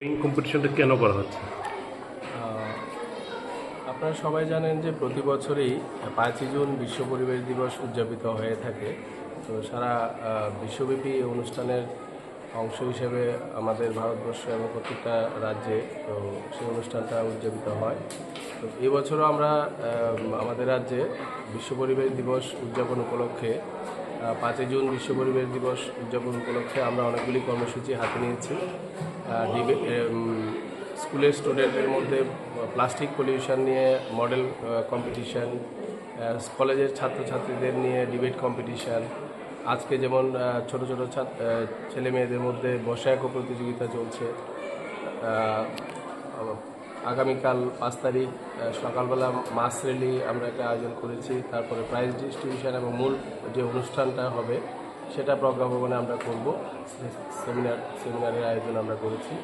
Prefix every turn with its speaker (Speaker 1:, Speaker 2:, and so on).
Speaker 1: এই কম্পিটিশনটা কেন করা হচ্ছে?
Speaker 2: আহ, আপনারা সবাই জানেন যে প্রতি বছরই 5ই জুন বিশ্ব পরিবেশ দিবস উদযাপিত হয়ে থাকে। তো সারা বিশ্বব্যাপী এই অনুষ্ঠানের অংশ হিসেবে আমাদের ভারতবর্ষ এবং প্রত্যেকটা রাজ্যে তো সেই অনুষ্ঠানটা উদযাপিত হয়। তো এই বছরও আমরা আমাদের রাজ্যে বিশ্ব পরিবেশ দিবস উদযাপন উপলক্ষে 5ই জুন বিশ্ব পরিবেশ দিবস উদযাপন উপলক্ষে আমরা অনেকগুলি কর্মসূচি হাতে নিয়েছি। স্কুলের স্টুডেন্টদের মধ্যে প্লাস্টিক পলিউশন নিয়ে মডেল কম্পিটিশান, কলেজের ছাত্রছাত্রীদের নিয়ে ডিবেট কম্পিটিশান, আজকে যেমন ছোট ছোট ছেলে মেয়েদের মধ্যে বসায়ক প্রতিযোগিতা চলছে। আগামীকাল 5 তারিখ সকালবেলা মাস র্যালি আমরা একটা আয়োজন করেছি। তারপরে প্রাইজ ডিস্ট্রিবিউশন এবং মূল যে অনুষ্ঠানটা হবে সেটা প্রজ্ঞা ভবনে আমরা করব। সেমিনারের আয়োজন আমরা করেছি।